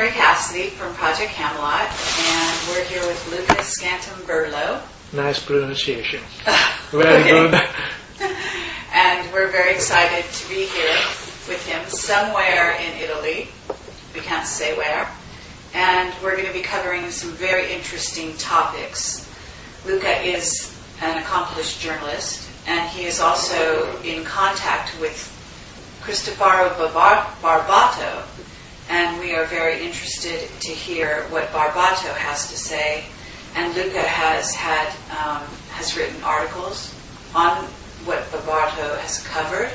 Mary Cassidy from Project Camelot, and we're here with Luca Scantamburlo. Nice pronunciation. Very good. And we're very excited to be here with him somewhere in Italy. We can't say where. And we're going to be covering some very interesting topics. Luca is an accomplished journalist, and he is also in contact with Cristoforo Barbato, and we are very interested to hear what Barbato has to say. And Luca has written articles on what Barbato has covered.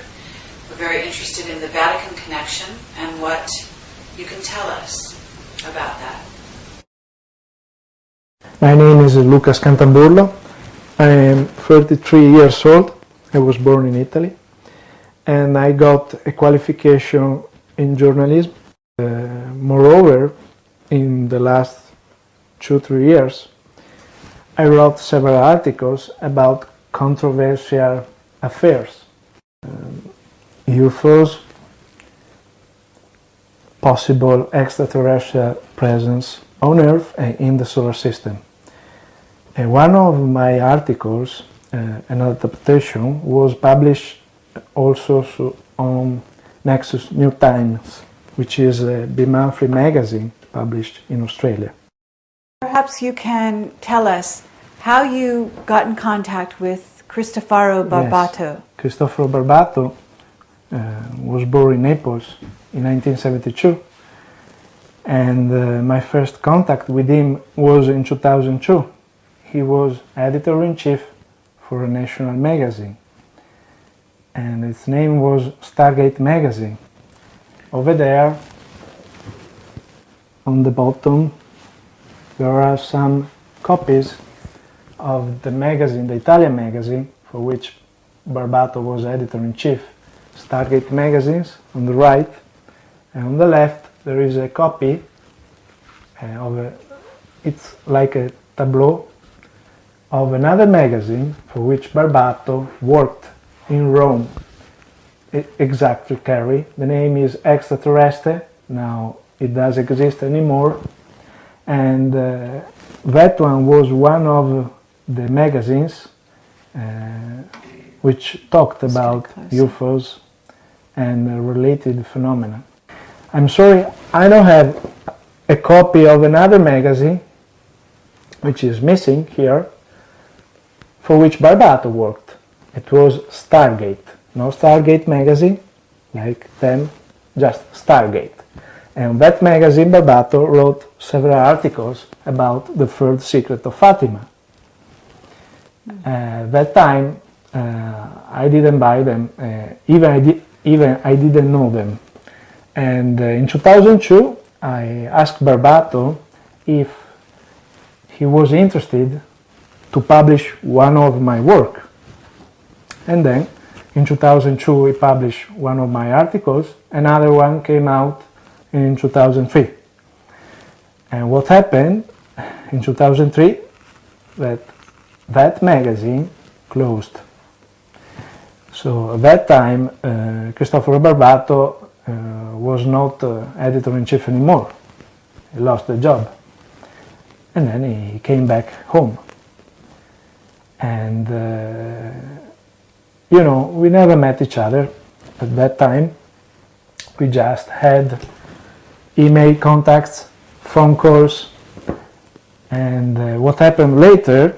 We're very interested in the Vatican connection and what you can tell us about that. My name is Luca Scantamburlo. I am 33 years old. I was born in Italy, and I got a qualification in journalism. Moreover, in the last 2-3 years, I wrote several articles about controversial affairs. UFOs, possible extraterrestrial presence on Earth and in the solar system. And one of my articles, an adaptation, was published also on Nexus New Times, which is a bi-monthly magazine published in Australia. Perhaps you can tell us how you got in contact with Cristoforo Barbato. Yes. Cristoforo Barbato was born in Naples in 1972, and my first contact with him was in 2002. He was editor-in-chief for a national magazine, and its name was Stargate Magazine. Over there, on the bottom, there are some copies of the magazine, the Italian magazine, for which Barbato was editor-in-chief. Stargate magazines on the right, and on the left there is a copy it's like a tableau of another magazine for which Barbato worked in Rome. Exactly, Carrie. The name is Extraterrestre. Now it doesn't exist anymore, and that one was one of the magazines which talked about UFOs and related phenomena. I'm sorry, I don't have a copy of another magazine which is missing here, for which Barbato worked. It was Stargate. No Stargate magazine, like them, just Stargate. And that magazine, Barbato wrote several articles about the third secret of Fatima. That time, I didn't buy them, even I didn't know them. And in 2002, I asked Barbato if he was interested to publish one of my work. And then, in 2002, he published one of my articles. Another one came out in 2003. And what happened in 2003, that magazine closed. So at that time, Cristoforo Barbato was not editor-in-chief anymore. He lost the job. And then he came back home. And we never met each other at that time. We just had email contacts, phone calls, and what happened later,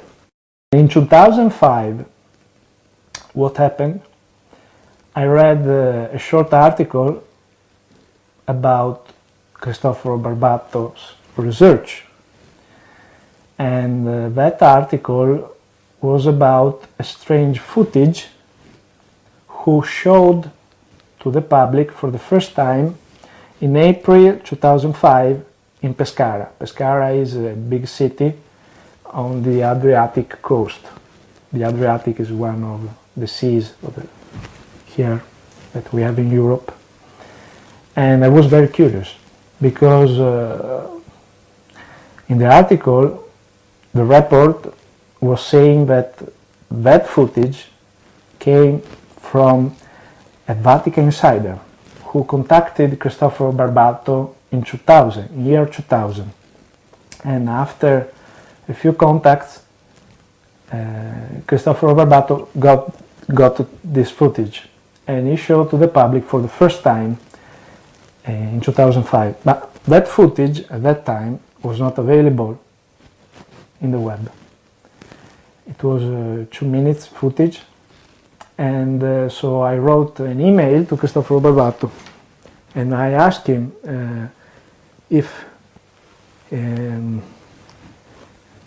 in 2005, what happened, I read a short article about Cristoforo Barbato's research, and that article was about a strange footage who showed to the public for the first time in April 2005 in Pescara. Pescara is a big city on the Adriatic coast. The Adriatic is one of the seas here that we have in Europe. And I was very curious because in the article the report was saying that that footage came from a Vatican insider who contacted Cristoforo Barbato in 2000, in year 2000. And after a few contacts, Cristoforo Barbato got this footage, and he showed to the public for the first time in 2005. But that footage at that time was not available in the web. It was 2 minutes footage, and so I wrote an email to Cristoforo Barbato, and I asked him if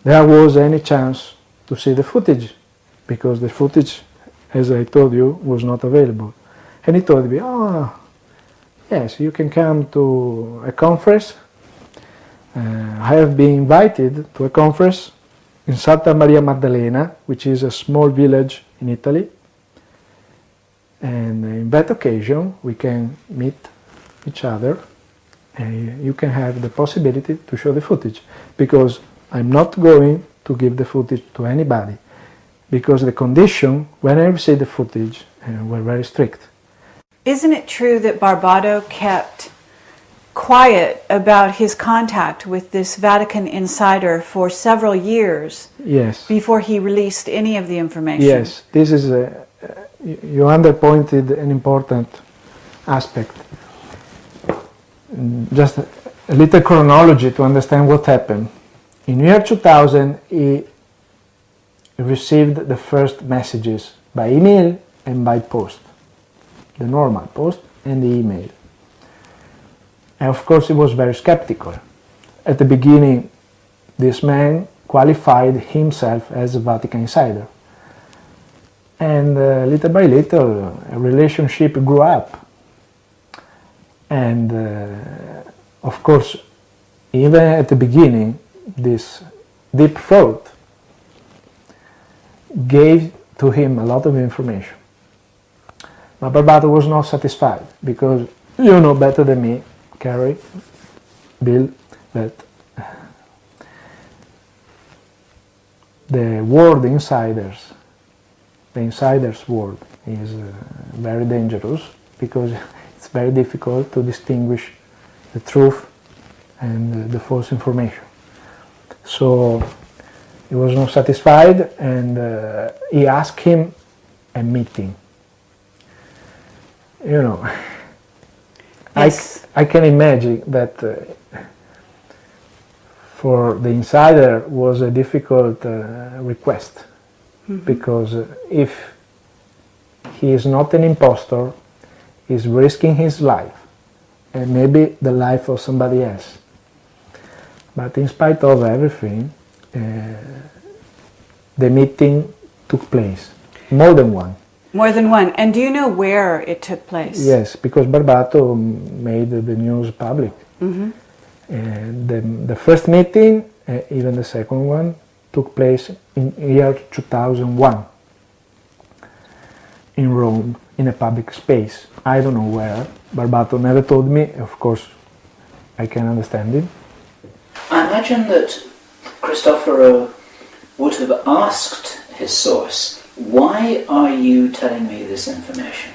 there was any chance to see the footage, because the footage, as I told you, was not available. And he told me, oh, yes, you can come to a conference. I have been invited to a conference in Santa Maria Maddalena, which is a small village in Italy. And in that occasion, we can meet each other, and you can have the possibility to show the footage, because I'm not going to give the footage to anybody, because the condition when I received the footage were very strict. Isn't it true that Barbato kept quiet about his contact with this Vatican insider for several years? Yes. Before he released any of the information? Yes, this is you underpointed an important aspect. Just a little chronology to understand what happened. In year 2000, he received the first messages by email and by post, the normal post and the email. And of course, he was very skeptical. At the beginning, this man qualified himself as a Vatican insider. And little by little, a relationship grew up. And of course, even at the beginning, this deep throat gave to him a lot of information. But Barbato was not satisfied, because you know better than me, Carrie, Bill, that the word insiders, the insiders word, is very dangerous, because it's very difficult to distinguish the truth and the false information. So he was not satisfied, and he asked him a meeting. You know, yes. I can imagine that for the insider was a difficult request, because if he is not an impostor, he's risking his life and maybe the life of somebody else. But in spite of everything, the meeting took place, more than one. More than one. And do you know where it took place? Yes, because Barbato made the news public. And the first meeting, even the second one, took place in year 2001 in Rome, in a public space. I don't know where. Barbato never told me. Of course, I can understand it. I imagine that Cristoforo would have asked his source, why are you telling me this information?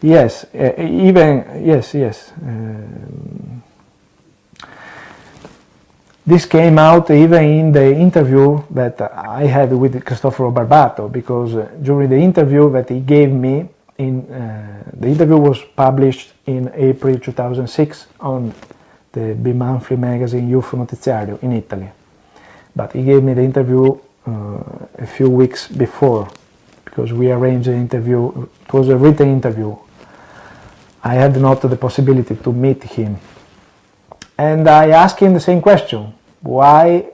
Yes, yes. This came out even in the interview that I had with Cristoforo Barbato, because during the interview that he gave me, the interview was published in April 2006 on the bi-monthly magazine UFO Notiziario in Italy. But he gave me the interview a few weeks before, because we arranged the interview. It was a written interview. I had not the possibility to meet him. And I asked him the same question, why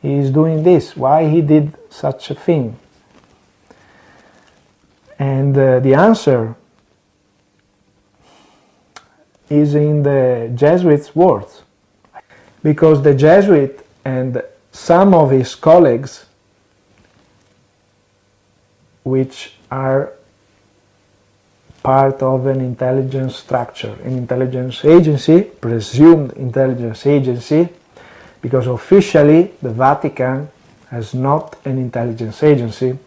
he is doing this, why he did such a thing. And the answer is in the Jesuits' words, because the Jesuit and some of his colleagues, which are part of an intelligence structure, an intelligence agency, presumed intelligence agency, because officially the Vatican is not an intelligence agency.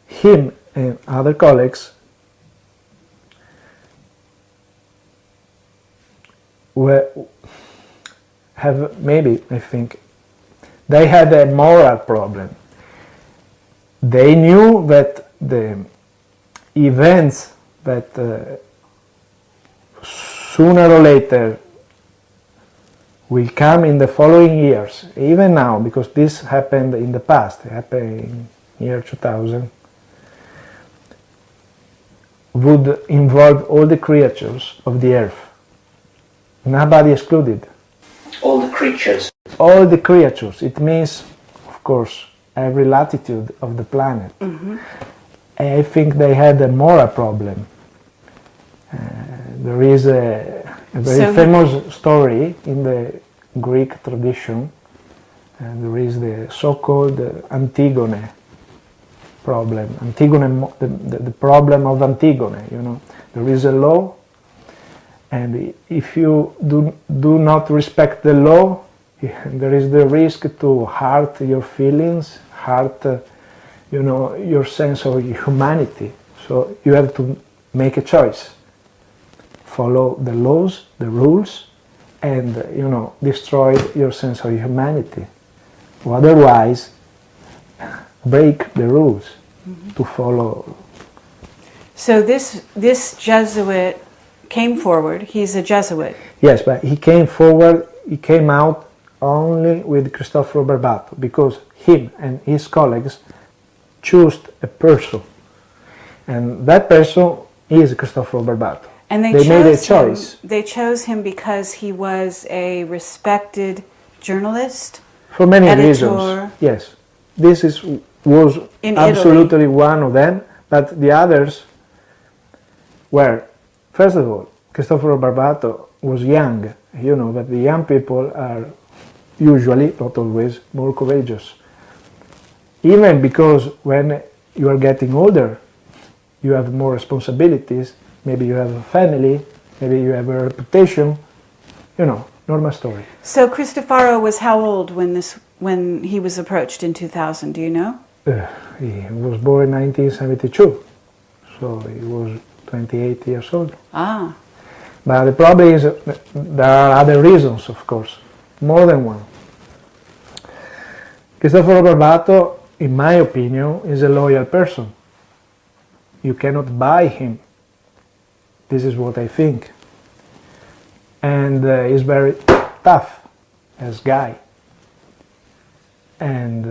Him and other colleagues have, maybe, I think, they had a moral problem. They knew that the events that sooner or later will come in the following years, even now, because this happened in the past, it happened in year 2000, would involve all the creatures of the earth, nobody excluded. All the creatures. All the creatures. It means, of course, every latitude of the planet. Mm-hmm. I think they had a moral problem. There is a very famous story in the Greek tradition. There is the so-called Antigone problem. Antigone, the problem of Antigone. You know, there is a law, and if you do not respect the law, there is the risk to hurt your feelings, hurt, your sense of humanity. So you have to make a choice. Follow the laws, the rules, and, destroy your sense of humanity. Or otherwise, break the rules to follow. So this Jesuit came forward. He's a Jesuit. Yes, but he came forward, he came out only with Cristoforo Barbato, because him and his colleagues chose a person. And that person is Cristoforo Barbato. And they made a choice. They chose him because he was a respected journalist. For many editor. Reasons. Yes. This was in absolutely Italy. One of them, but the others were, first of all, Cristoforo Barbato was young. You know that the young people are usually, not always, more courageous. Even because when you are getting older, you have more responsibilities, maybe you have a family, maybe you have a reputation, normal story. So Cristoforo was how old when he was approached in 2000, do you know? He was born in 1972, so he was 28 years old. Ah. But the problem is there are other reasons, of course, more than one. Cristoforo Barbato, in my opinion, is a loyal person. You cannot buy him. This is what I think. And he's very tough as guy. And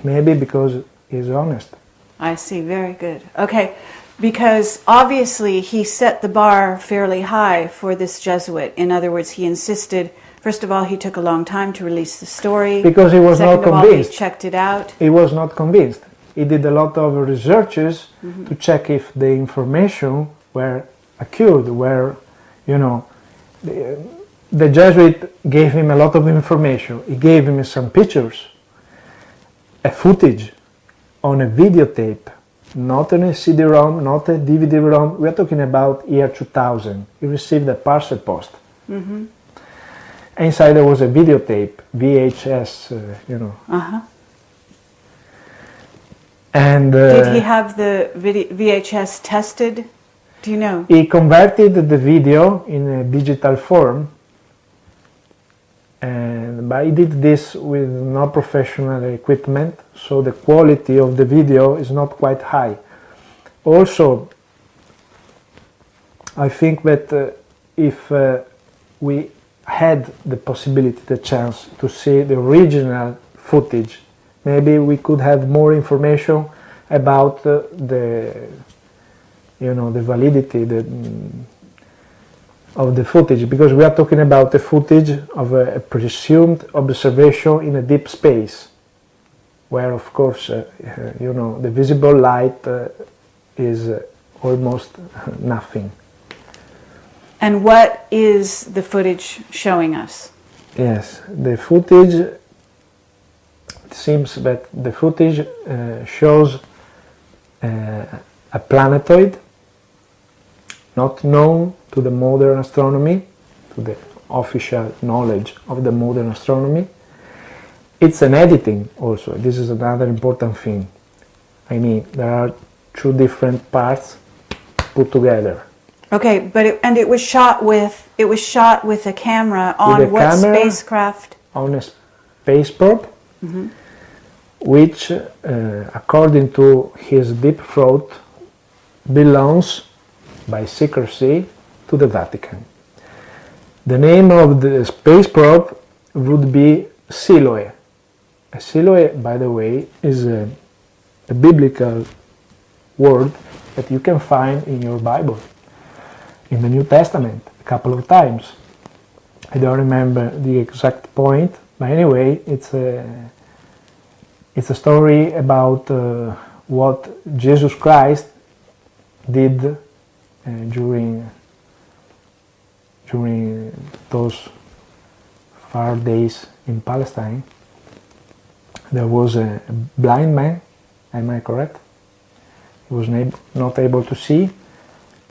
maybe because he's honest. I see, very good. Okay, because obviously he set the bar fairly high for this Jesuit. In other words, he insisted, first of all, he took a long time to release the story. Because he was not convinced. Second of all, he checked it out. He was not convinced. He did a lot of researches to check if the information were accurate, were, the Jesuit gave him a lot of information. He gave him some pictures, a footage on a videotape, not on a CD-ROM, not a DVD-ROM. We are talking about year 2000. He received a parcel post. Mm-hmm. Inside there was a videotape, VHS, Uh-huh. And did he have the VHS tested? Do you know? He converted the video in a digital form, but he did this with no professional equipment, so the quality of the video is not quite high. Also, I think that if we had the possibility, the chance to see the original footage, maybe we could have more information about the validity of the footage, because we are talking about the footage of a presumed observation in a deep space, where of course the visible light is almost nothing. And what is the footage showing us? Yes, the footage, it seems that the footage shows a planetoid not known to the modern astronomy, to the official knowledge of the modern astronomy. It's an editing also. This is another important thing. I mean, there are two different parts put together. Okay, but it was shot with a camera on what spacecraft? On a space probe, which, according to his deep throat, belongs by secrecy to the Vatican. The name of the space probe would be Siloe. Siloe, by the way, is a biblical word that you can find in your Bible, in the New Testament, a couple of times. I don't remember the exact point, but anyway, it's a story about what Jesus Christ did during those far days in Palestine. There was a blind man, am I correct? He was not able to see,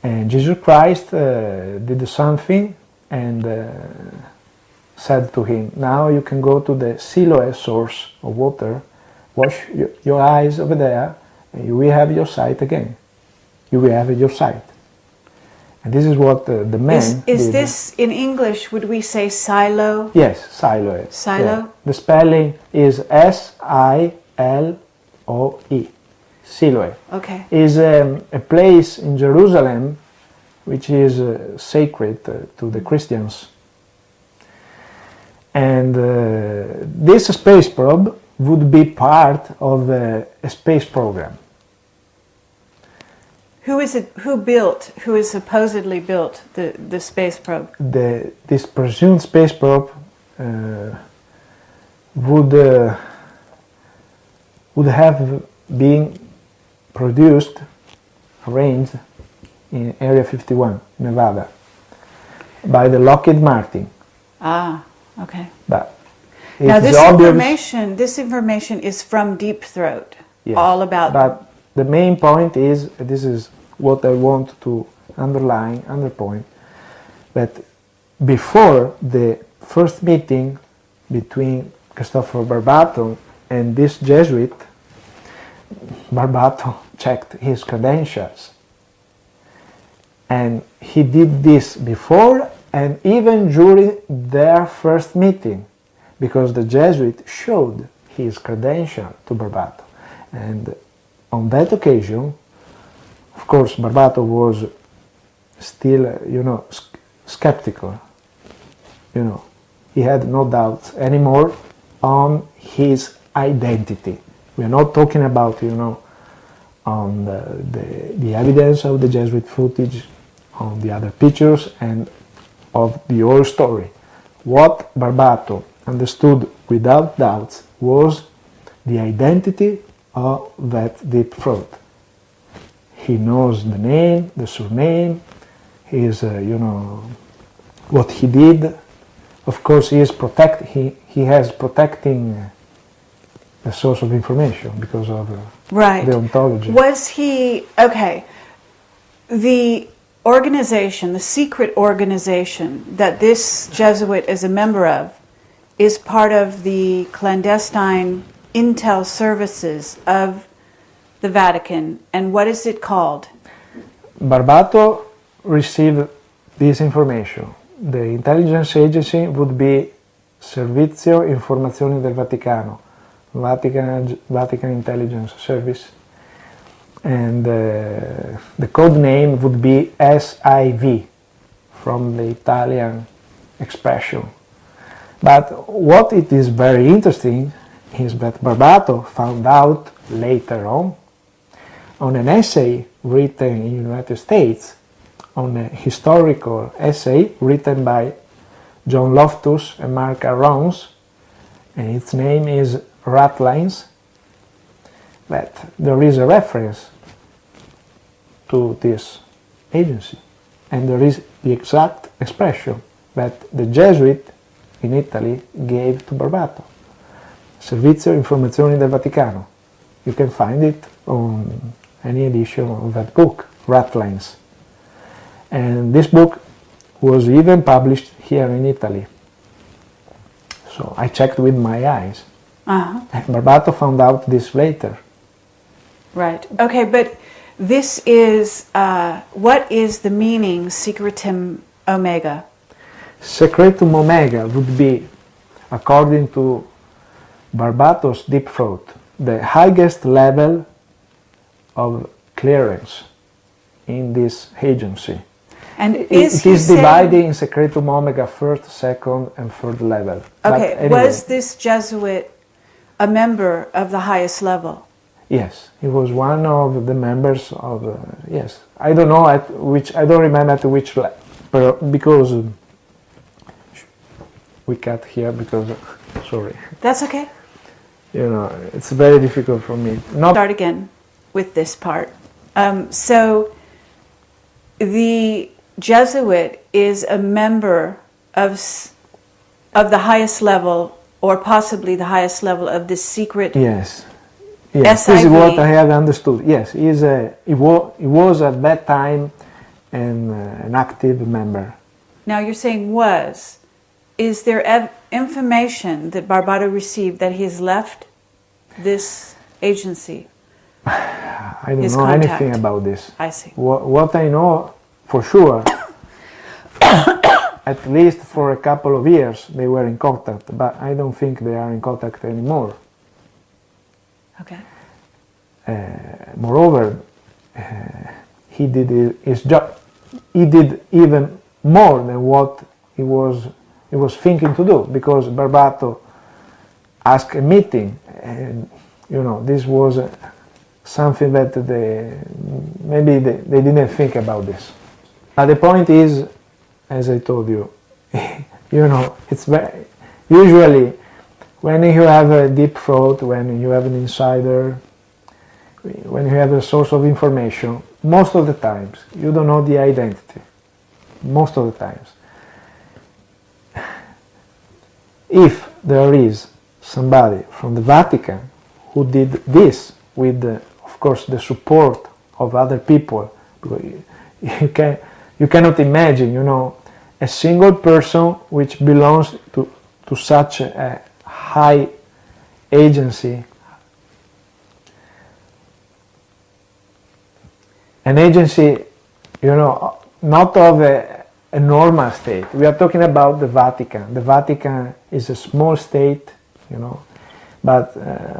and Jesus Christ did something and said to him, now you can go to the Siloe source of water, wash your eyes over there, and you will have your sight again. You will have your sight. And this is what the man is did. this, in English, would we say silo? Yes, Siloe. Silo? Yeah. The spelling is S-I-L-O-E. Siloe. Okay. Is a place in Jerusalem which is sacred to the Christians. And this space probe would be part of a space program. Who is supposedly built the space probe? This presumed space probe would have been produced, arranged in Area 51, Nevada, by the Lockheed Martin. Ah, okay. But now this information is from Deep Throat, yes, all about. But the main point is, this is what I want to underpoint, that before the first meeting between Cristoforo Barbato and this Jesuit, Barbato checked his credentials. And he did this before and even during their first meeting, because the Jesuit showed his credential to Barbato. And on that occasion, of course, Barbato was still, skeptical. He had no doubts anymore on his identity. We are not talking about, on the evidence of the Jesuit footage, on the other pictures, and of the whole story. What Barbato understood without doubts was the identity of that Deep Throat. He knows the name, the surname, his, what he did. Of course, he has protecting the source of information because of the ontology. Was he, okay, the organization, the secret organization that this Jesuit is a member of, is part of the clandestine intel services of the Vatican, and what is it called? Barbato received this information. The intelligence agency would be Servizio Informazioni del Vaticano, Vatican Intelligence Service, and the code name would be SIV, from the Italian expression. But what it is very interesting is that Barbato found out later on an essay written in the United States, on a historical essay written by John Loftus and Mark Arons, and its name is Ratlines, that there is a reference to this agency, and there is the exact expression that the Jesuit in Italy gave to Barbato. Servizio Informazioni del Vaticano. You can find it on any edition of that book, Ratlines. And this book was even published here in Italy. So I checked with my eyes. And Barbato found out this later. Right. Okay, but This is, what is the meaning Secretum Omega? Secretum Omega would be, according to Barbato's deep throat, the highest level of clearance in this agency. And It is divided in Secretum Omega first, second, and third level. Okay, But anyway, was this Jesuit a member of the highest level? yes, he was one of the members of. Yes, I don't know at which. I don't remember at which level because we cut here because. Sorry. That's okay. You know, it's very difficult for me. Start again with this part. So the Jesuit is a member of the highest level, or possibly the highest level of this secret. Yes. Yes, this is what I have understood. Yes, he was at that time an active member. Now you're saying was. Is there information that Barbato received that he's left this agency? I don't His know contact. anything about this. I see. What I know for sure, at least for a couple of years, they were in contact, but I don't think they are in contact anymore. Okay. Moreover, he did his job. He did even more than what he was thinking to do, because Barbato asked a meeting, and you know, this was something that maybe they didn't think about this. But the point is, as I told you, you know, it's very usually when you have a deep throat, when you have an insider, when you have a source of information, most of the times you don't know the identity. Most of the times. If there is somebody from the Vatican who did this with, of course, the support of other people, you cannot imagine, you know, a single person which belongs to such a high agency, an agency, you know, not of a normal state. We are talking about the Vatican. The Vatican is a small state, you know, but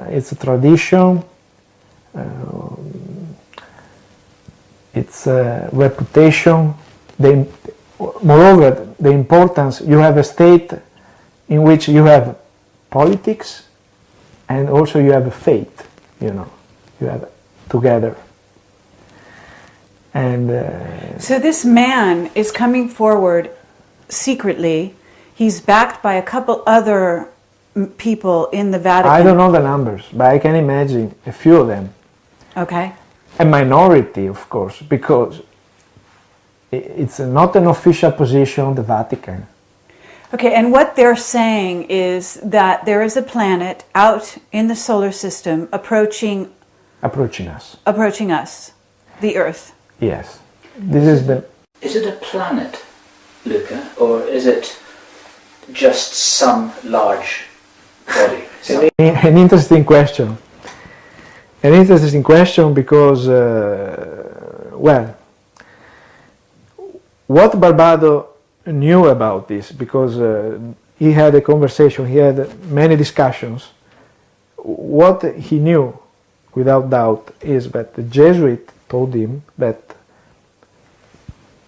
it's a tradition, it's a reputation. Moreover, the importance, you have a state in which you have politics and also you have faith, you know, you have together. And so this man is coming forward secretly. He's backed by a couple other people in the Vatican. I don't know the numbers, but I can imagine a few of them. Okay. A minority, of course, because it's not an official position of the Vatican. Okay, and what they're saying is that there is a planet out in the solar system approaching us, the Earth. Yes. This is the... Is it a planet, Luca, or is it just some large body? An interesting question. An interesting question because, well, what Barbato knew about this, because he had a conversation, he had many discussions. What he knew, without doubt, is that the Jesuit told him that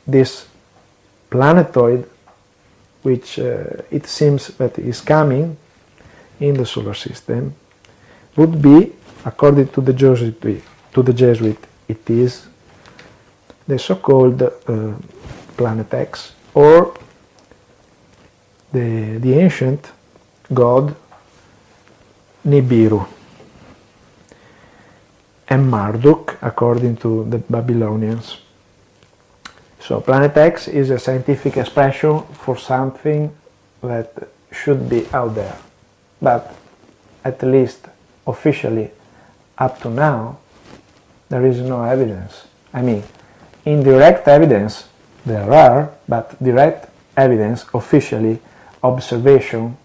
this planetoid, which it seems that is coming in the solar system, would be, according to the Jesuit, it is the so-called Planet X, or the ancient god Nibiru, and Marduk, according to the Babylonians. So Planet X is a scientific expression for something that should be out there, but at least officially up to now there is no evidence. I mean, indirect evidence there are, but direct evidence, officially, observation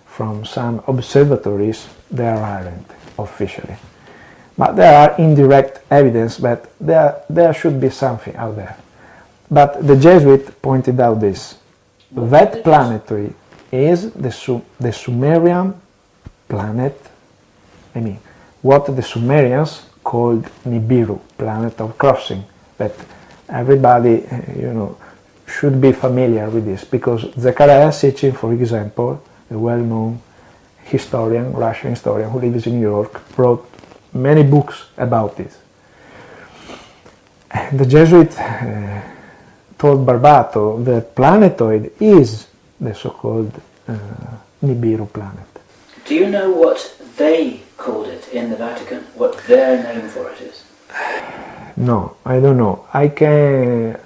from some observatories, there aren't officially. But there are indirect evidence that there should be something out there. But the Jesuit pointed out this. That planetoid is the Sumerian planet, what the Sumerians called Nibiru, planet of crossing. That everybody, should be familiar with this, because Zecharia Sitchin, for example, a well-known historian, Russian historian who lives in New York, wrote many books about this. And the Jesuit told Barbato that planetoid is the so-called Nibiru planet. Do you know what they called it in the Vatican? What their name for it is? No, I don't know. I can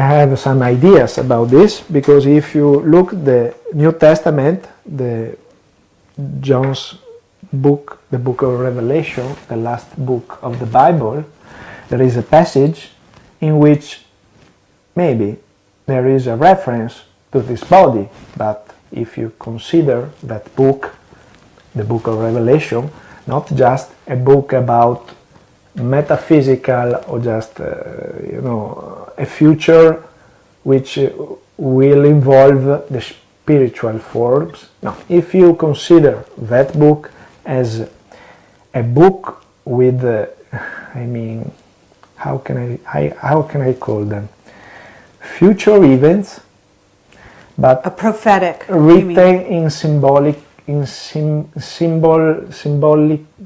have some ideas about this, because if you look the New Testament, the John's book, the book of Revelation, the last book of the Bible, there is a passage in which maybe there is a reference to this body, but if you consider that book, the book of Revelation, not just a book about metaphysical or just a future which will involve the spiritual forms. No, if you consider that book as a book with how can I call them, future events, but a prophetic written in symbolic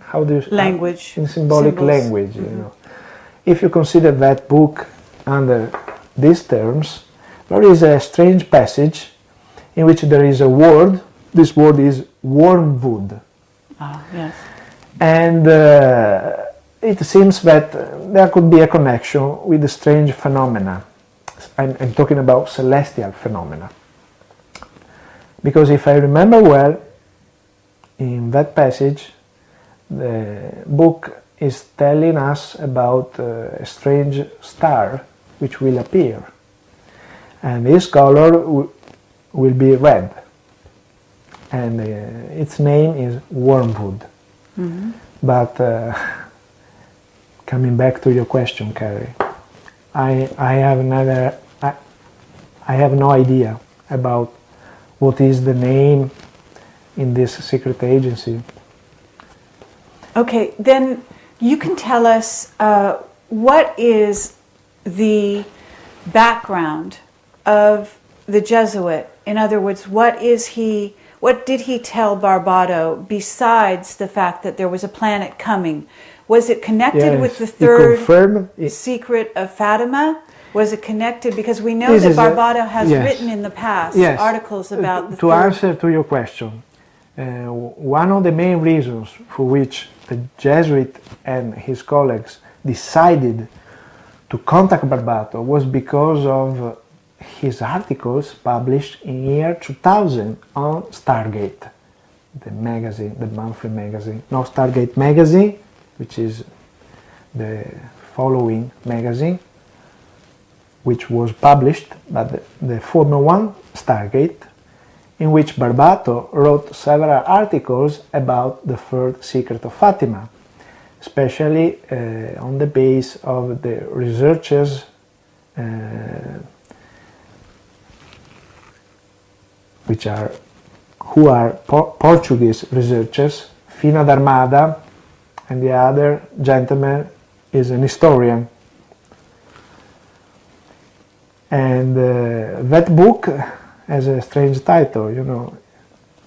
how do you language, in symbolic symbols. language, If you consider that book under these terms, there is a strange passage in which there is a word. This word is wormwood. Ah, yes. And it seems that there could be a connection with the strange phenomena. I'm talking about celestial phenomena. Because if I remember well, in that passage, the book is telling us about a strange star which will appear. And this color will be red. And its name is wormwood. Mm-hmm. But coming back to your question, Carrie, I have no idea about what is the name in this secret agency. Okay, then you can tell us what is the background of the Jesuit. In other words, what did he tell Barbato besides the fact that there was a planet coming? Was it connected with the third secret of Fatima? Was it connected? Because we know that Barbato has written in the past articles about the To answer to your question, one of the main reasons for which the Jesuit and his colleagues decided to contact Barbato was because of his articles published in year 2000 on Stargate, the magazine, the monthly magazine. No, Stargate magazine, which is the following magazine, which was published by the former one, Stargate, in which Barbato wrote several articles about the third secret of Fatima, especially on the base of the researchers who are Portuguese researchers. Fina d'Armada, and the other gentleman is an historian. And that book has a strange title,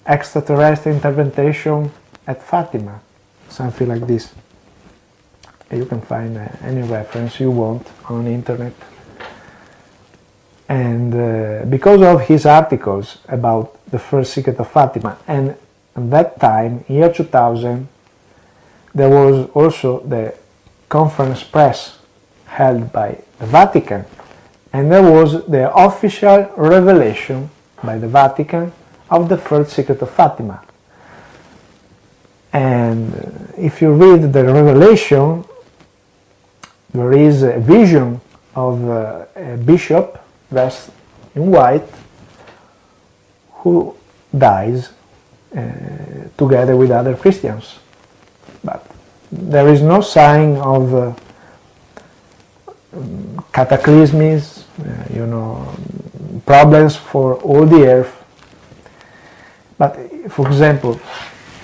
Extraterrestrial Intervention at Fatima, something like this. You can find any reference you want on the internet. And because of his articles about the first secret of Fatima, and at that time, year 2000, there was also the conference press held by the Vatican, and there was the official revelation by the Vatican of the third secret of Fatima. And if you read the revelation, there is a vision of a bishop dressed in white who dies together with other Christians. but there is no sign of cataclysms, problems for all the earth. But for example,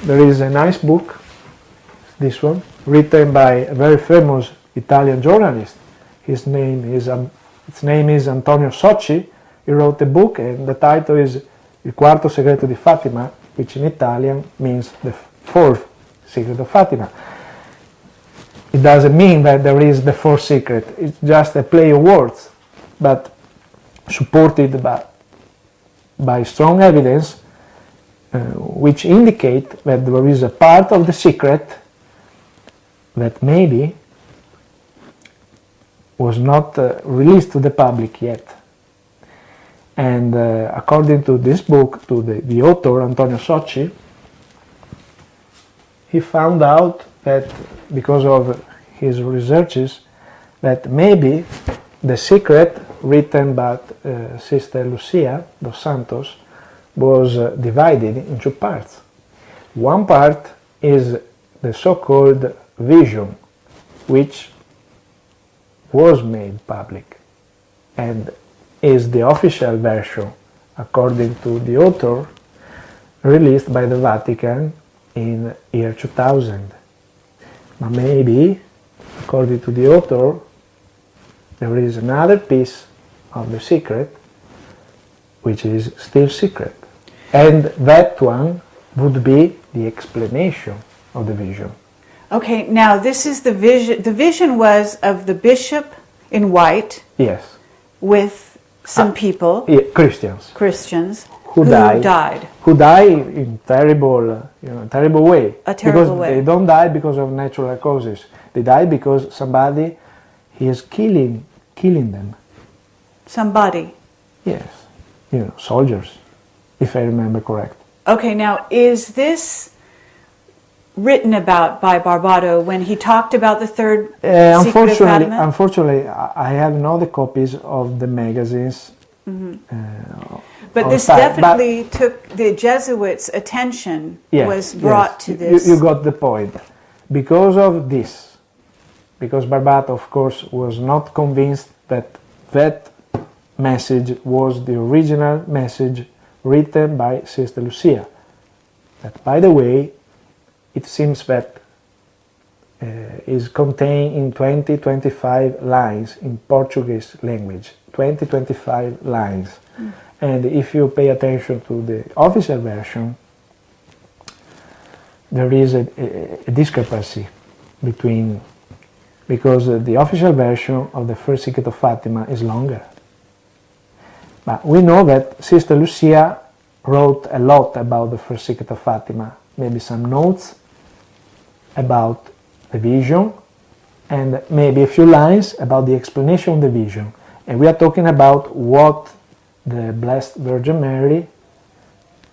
there is a nice book, this one, written by a very famous Italian journalist. Its name is Antonio Socci. He wrote a book, and the title is Il quarto segreto di Fatima, which in Italian means the fourth secret of Fatima. It doesn't mean that there is the fourth secret. It's just a play of words, but supported by strong evidence, which indicate that there is a part of the secret that maybe was not released to the public yet. And according to this book, to the author, Antonio Socci, he found out that because of his researches, that maybe the secret written by Sister Lucia dos Santos was divided in two parts. One part is the so-called vision, which was made public and is the official version, according to the author, released by the Vatican in year 2000. But maybe, according to the author, there is another piece of the secret which is still secret, and that one would be the explanation of the vision. Okay, now this is the vision. The vision was of the bishop in white. Yes. With some people, Christians, who died. Who die in terrible way. A terrible way. They don't die because of natural causes. They die because somebody is killing them. Somebody. Yes, soldiers, if I remember correct. Okay, now is this written about by Barbato when he talked about the third secret of Fatima? Unfortunately, I have no the copies of the magazines. But this definitely took the Jesuits' attention, was brought to this. You got the point. Because of this, because Barbato, of course, was not convinced that that message was the original message written by Sister Lucia. That, by the way, it seems that is contained in 20-25 lines in Portuguese language. 20-25 lines. And if you pay attention to the official version, there is a discrepancy between, because the official version of the first secret of Fatima is longer. But we know that Sister Lucia wrote a lot about the first secret of Fatima, maybe some notes about the vision, and maybe a few lines about the explanation of the vision. And we are talking about what the Blessed Virgin Mary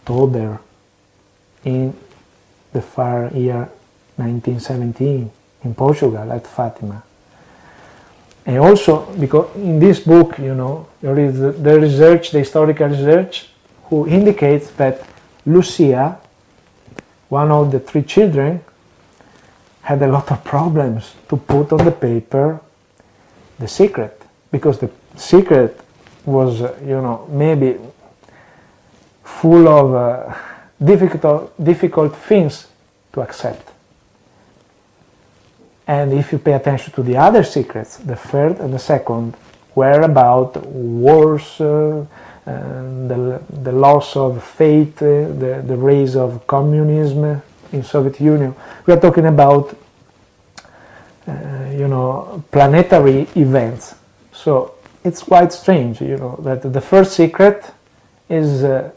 told her in the far year 1917 in Portugal at Fatima. And also, because in this book, there is the research, the historical research, who indicates that Lucia, one of the three children, had a lot of problems to put on the paper the secret, because the secret was, maybe full of difficult things to accept. And if you pay attention to the other secrets, the third and the second were about wars, the loss of faith, the rise of communism in Soviet Union. We are talking about, planetary events. So it's quite strange, that the first secret is a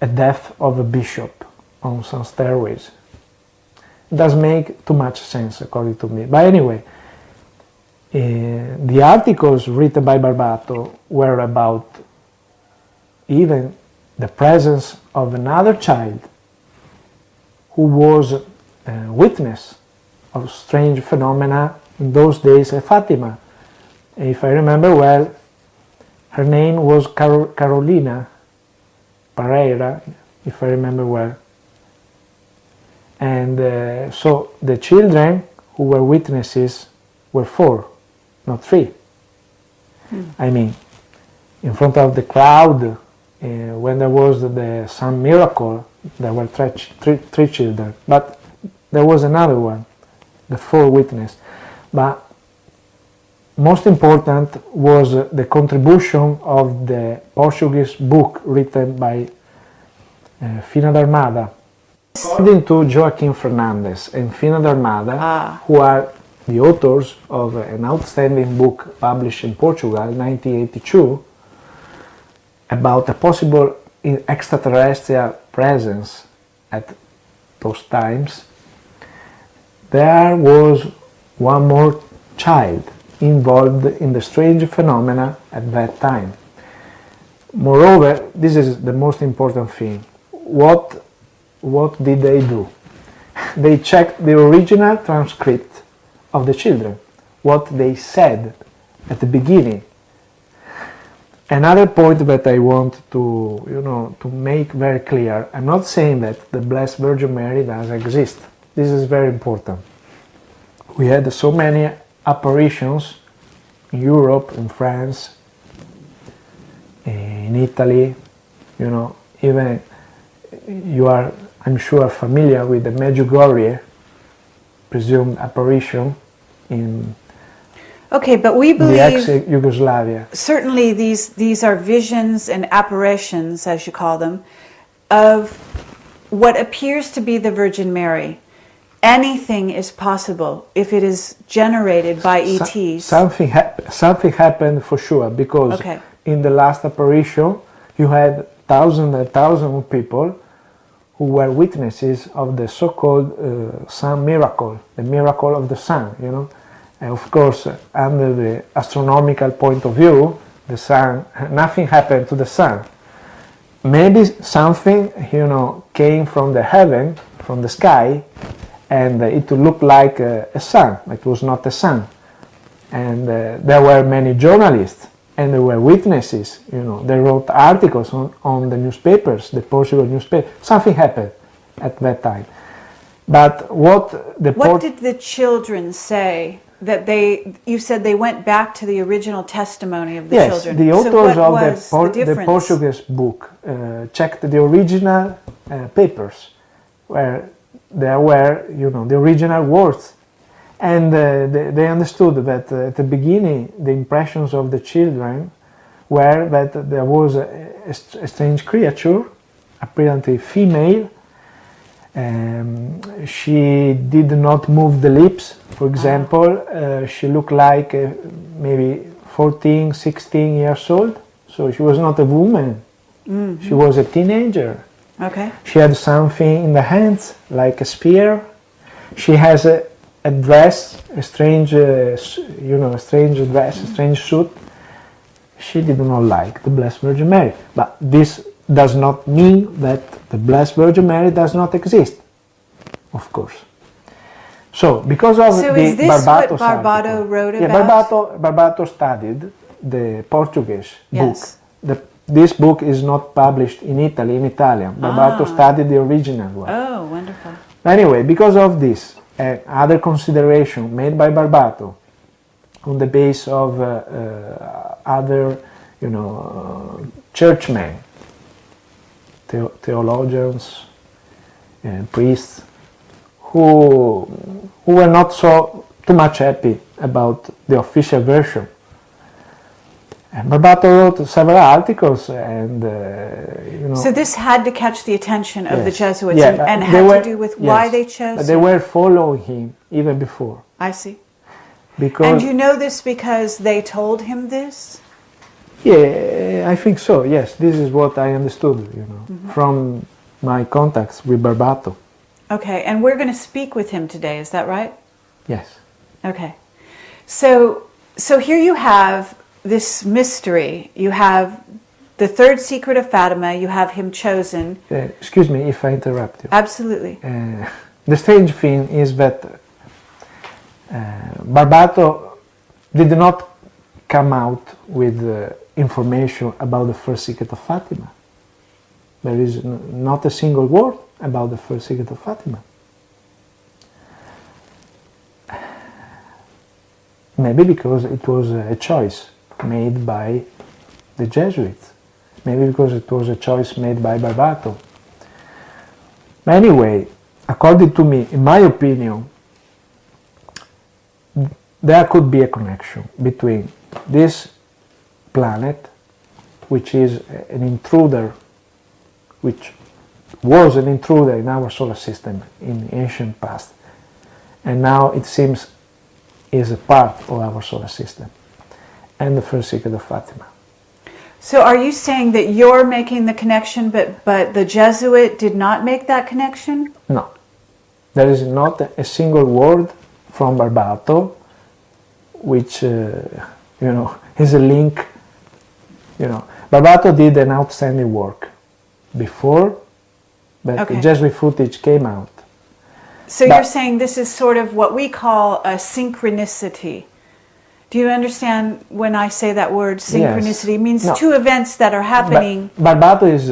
death of a bishop on some stairways. It doesn't make too much sense, according to me. But anyway, the articles written by Barbato were about even the presence of another child who was a witness of strange phenomena in those days at Fatima. If I remember well, her name was Carolina Pereira, if I remember well. And so the children who were witnesses were 4, not 3. I mean, in front of the crowd, when there was the sun miracle, there were three children, but there was another one, the 4 witness. But most important was the contribution of the Portuguese book written by Fina d'Armada. According to Joaquim Fernandes and Fina d'Armada, who are the authors of an outstanding book published in Portugal in 1982 about a possible extraterrestrial presence at those times, there was one more child involved in the strange phenomena at that time. Moreover, this is the most important thing. What did they do? They checked the original transcript of the children, what they said at the beginning. Another point that I want to make very clear, I'm not saying that the Blessed Virgin Mary doesn't exist. This is very important. We had so many apparitions in Europe, in France, in Italy, even you are, I'm sure, familiar with the Medjugorje presumed apparition in Okay, but we believe the ex-Yugoslavia. Certainly these are visions and apparitions, as you call them, of what appears to be the Virgin Mary. Anything is possible if it is generated by ETs. Something happened for sure, because in the last apparition you had thousands and thousands of people who were witnesses of the so-called sun miracle, the miracle of the sun, And of course, under the astronomical point of view, the sun, nothing happened to the sun. Maybe something, came from the heaven, from the sky, and it looked like a sun. It was not a sun. And there were many journalists, and there were witnesses. They wrote articles on the newspapers, the Portugal newspaper. Something happened at that time. But what did the children say? That you said they went back to the original testimony of the children. Yes, the authors of the Portuguese book checked the original papers, where there were, the original words, and they understood that at the beginning the impressions of the children were that there was a strange creature, apparently female. She did not move the lips, for example. She looked like maybe 14, 16 years old, so she was not a woman. Mm-hmm. She was a teenager. Okay. She had something in the hands, like a spear. She has a dress, a strange dress, a strange suit. She did not like the Blessed Virgin Mary, but this does not mean that the Blessed Virgin Mary does not exist, of course. So, because of the is this Barbato what Barbato wrote about? Yeah, Barbato studied the Portuguese book. This book is not published in Italy, in Italian. Barbato studied the original one. Oh, wonderful. Anyway, because of this, other consideration made by Barbato on the base of other, churchmen, theologians, priests, who were not too much happy about the official version. And Barbato wrote several articles, and So this had to catch the attention of the Jesuits, yeah, and had to do with why they chose. But they were following him even before. I see. Because, and you know this because they told him this? Yeah, I think so. Yes, this is what I understood, from my contacts with Barbato. Okay, and we're going to speak with him today. Is that right? Yes. Okay. So here you have this mystery. You have the third secret of Fatima. You have him chosen. Excuse me if I interrupt you. Absolutely. The strange thing is that Barbato did not come out with information about the first secret of Fatima. There is not a single word about the first secret of Fatima. maybe because it was a choice made by the Jesuits. Maybe because it was a choice made by Barbato. But anyway, according to me, in my opinion, there could be a connection between this planet, which is an intruder, which was an intruder in our solar system in the ancient past, and now it seems is a part of our solar system, and the first secret of Fatima. So are you saying that you're making the connection, but the Jesuit did not make that connection? No. There is not a single word from Barbato which, is a link. Barbato did an outstanding work before, but the Jesuit footage came out. So you're saying this is sort of what we call a synchronicity. Do you understand when I say that word, synchronicity? Yes. It means two events that are happening. Barbato is,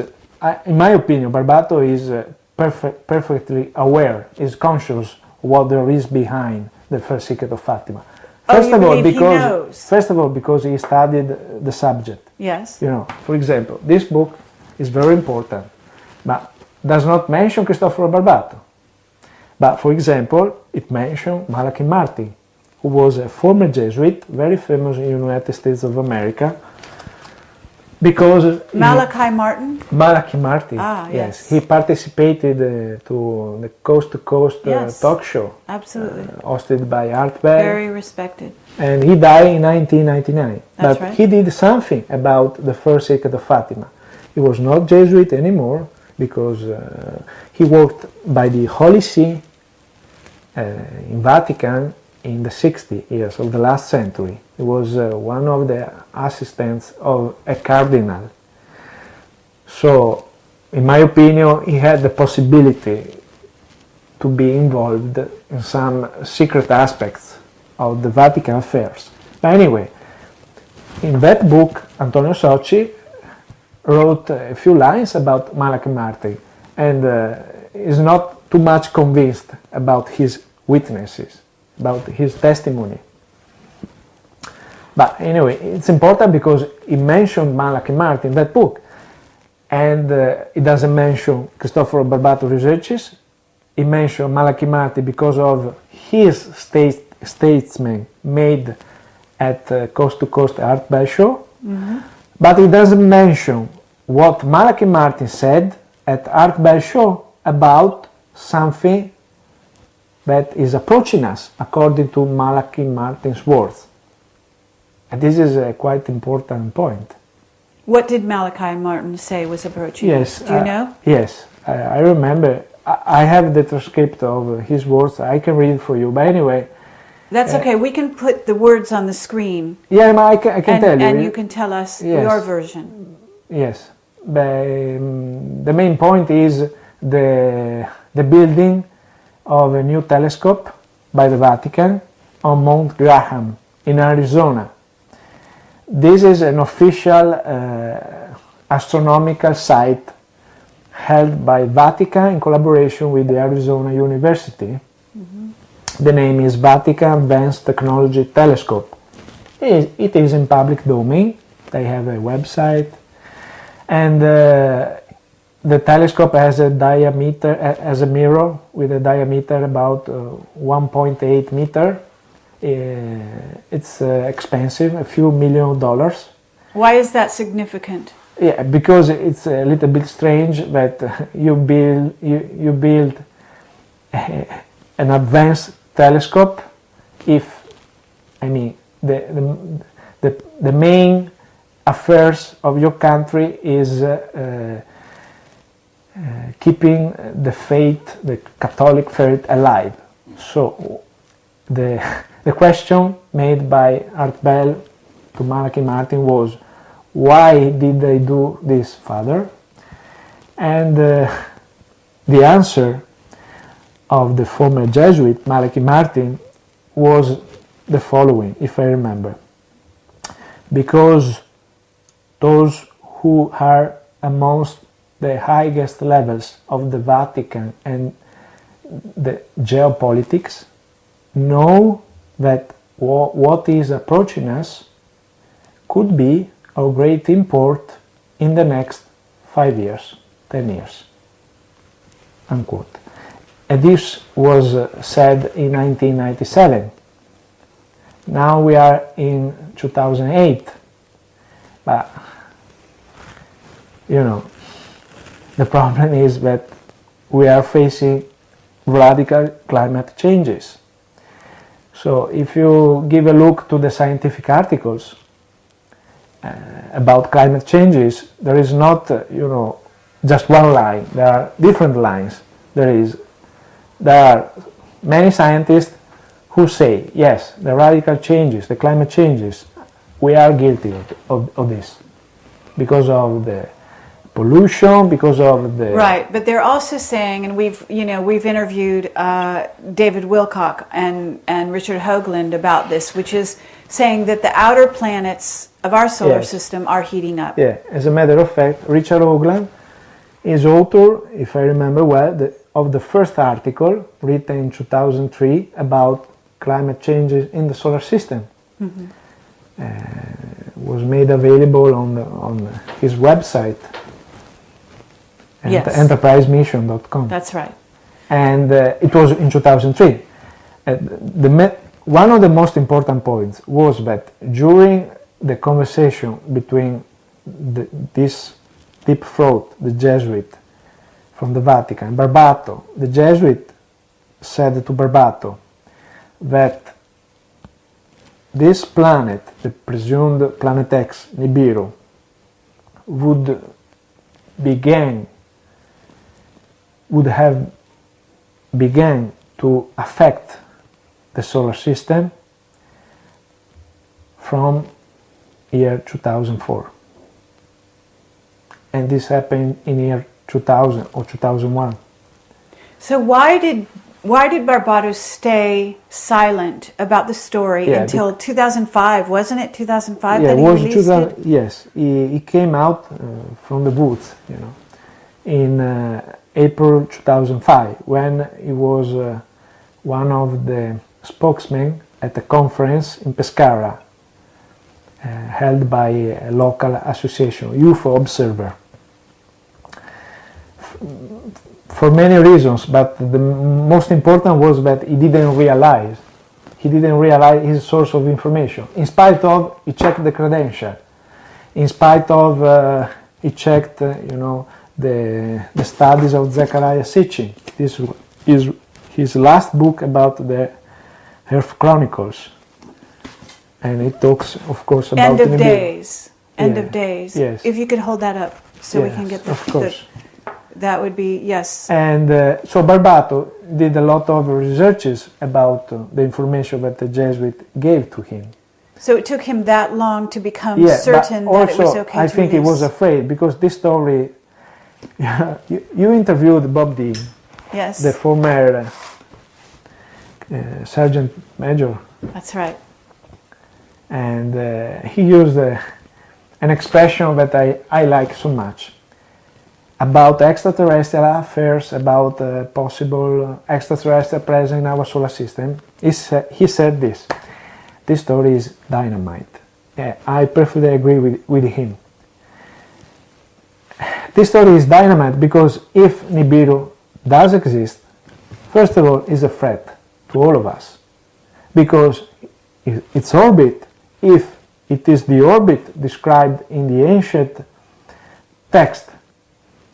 in my opinion, Barbato is perfectly aware, is conscious what there is behind the first secret of Fatima. First of all, because he studied the subject. Yes. For example, this book is very important, but does not mention Cristoforo Barbato. But for example, it mentions Malachi Martin, who was a former Jesuit, very famous in the United States of America, because Malachi Martin? Malachi Martin, yes. He participated to the Coast to Coast talk show. Absolutely. Hosted by Art Bell. Very respected. And he died in 1999. That's but right. He did something about the first secret of Fatima. He was not Jesuit anymore because he worked by the Holy See in Vatican in the 60 years of the last century. He was one of the assistants of a cardinal. So, in my opinion, he had the possibility to be involved in some secret aspects of the Vatican affairs. But anyway, in that book, Antonio Socci wrote a few lines about Malachi Martin and is not too much convinced about his witnesses, about his testimony. But anyway, it's important because he mentioned Malachi Martin in that book, and it doesn't mention Cristoforo Barbato researches. He mentioned Malachi Martin because of his statement made at Coast to Coast Art Bell show, but he doesn't mention what Malachi Martin said at Art Bell show about something that is approaching us according to Malachi Martin's words. And this is a quite important point. What did Malachi Martin say was approaching us? Do you know? Yes, I remember. I have the transcript of his words. I can read it for you. But anyway... That's okay. We can put the words on the screen. Yeah, I can tell you. And you can tell us your version. Yes. The main point is the building of a new telescope by the Vatican on Mount Graham in Arizona. This is an official astronomical site held by Vatican in collaboration with the Arizona University. The name is Vatican Advanced Technology Telescope. It is in public domain. They have a website, and the telescope has a diameter, as a mirror with a diameter about 1.8 meter. It's expensive, a few $1 million. Why is that significant? Yeah, because it's a little bit strange that you build an advanced telescope if, the main affairs of your country is keeping the faith, the Catholic faith alive. So the question made by Art Bell to Malachi Martin was, why did they do this, Father? And the answer of the former Jesuit, Malachi Martin, was the following, if I remember. Because those who are amongst the highest levels of the Vatican and the geopolitics know that what is approaching us could be of great import in the next 5 years, 10 years, unquote. And this was said in 1997. Now we are in 2008, but the problem is that we are facing radical climate changes. So if you give a look to the scientific articles about climate changes, there is not, just one line. There are different lines. There are many scientists who say, yes, the radical changes, the climate changes, we are guilty of this because of the pollution, because of the... Right, but they're also saying, and we've interviewed David Wilcock and Richard Hoagland about this, which is saying that the outer planets of our solar system are heating up. Yeah, as a matter of fact, Richard Hoagland is author, if I remember well, of the first article written in 2003 about climate changes in the solar system. Mm-hmm. Was made available on his website, enterprisemission.com. That's right. And it was in 2003. One of the most important points was that during the conversation between this deep throat, the Jesuit from the Vatican, Barbato, the Jesuit said to Barbato that this planet, the presumed Planet X, Nibiru, would have begun to affect the solar system from year 2004. And this happened in year 2000 or 2001. So why did Barbato stay silent about the story until 2005? Wasn't it 2005 that he released it? Yes, he came out from the booth, in April 2005, when he was one of the spokesmen at a conference in Pescara held by a local association, UFO Observer. For many reasons, but the most important was that he didn't realize his source of information. In spite of, he checked the credential. In spite of, he checked, the studies of Zecharia Sitchin. This is his last book about the Earth Chronicles. And it talks, of course, about... End of days. End of days. Yes. If you could hold that up so we can get the... Of course. That would be, yes. And so Barbato did a lot of researches about the information that the Jesuit gave to him. So it took him that long to become certain that it was okay to I think he was afraid, because this story... you interviewed Bob Dean, yes, the former Sergeant Major. That's right. And he used an expression that I like so much. About extraterrestrial affairs, about possible extraterrestrial presence in our solar system, he said this story is dynamite. I perfectly agree with him. This story is dynamite because if Nibiru does exist, first of all, is a threat to all of us. Because its orbit, if it is the orbit described in the ancient text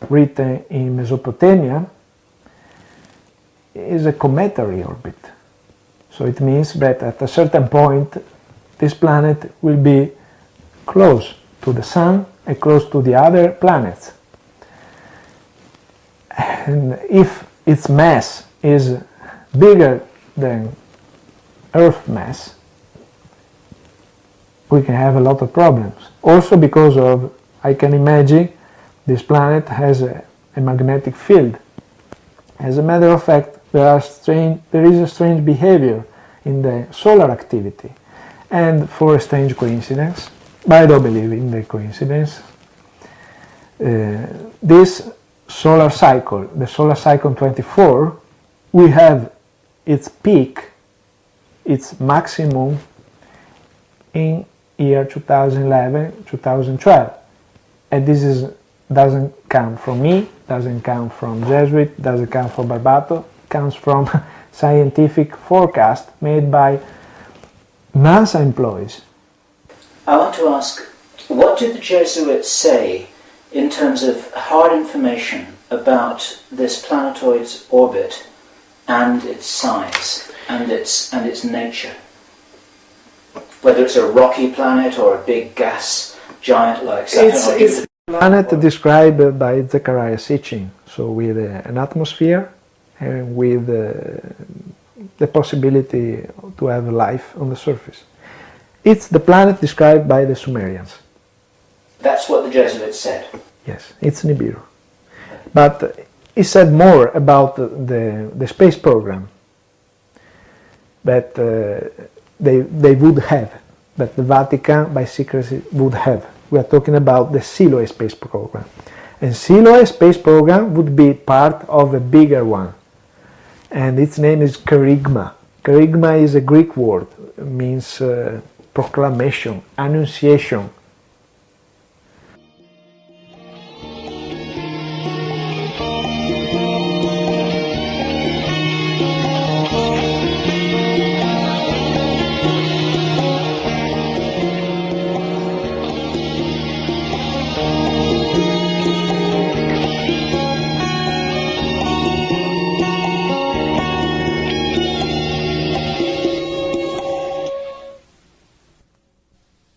written in Mesopotamia, is a cometary orbit. So it means that at a certain point this planet will be close to the Sun and close to the other planets. And if its mass is bigger than Earth mass, we can have a lot of problems. Also because of, I can imagine, this planet has a magnetic field. As a matter of fact, there is a strange behavior in the solar activity. And for a strange coincidence, but I don't believe in the coincidence, this solar cycle, the solar cycle 24, we have its peak, its maximum in year 2011, 2012. And this doesn't come from me, doesn't come from Jesuit, doesn't come from Barbato, comes from scientific forecast made by NASA employees. I want to ask, what did the Jesuits say in terms of hard information about this planetoid's orbit and its size and its nature? Whether it's a rocky planet or a big gas giant like Saturn. It's a planet described by Zecharia Sitchin, so with an atmosphere and with the possibility to have life on the surface. It's the planet described by the Sumerians. That's what the Jesuits said? Yes, it's Nibiru. But he said more about the space program that they would have, that the Vatican by secrecy would have. We are talking about the Siloe space program. And Siloe space program would be part of a bigger one. And its name is Kerygma. Kerygma is a Greek word. It means proclamation, annunciation,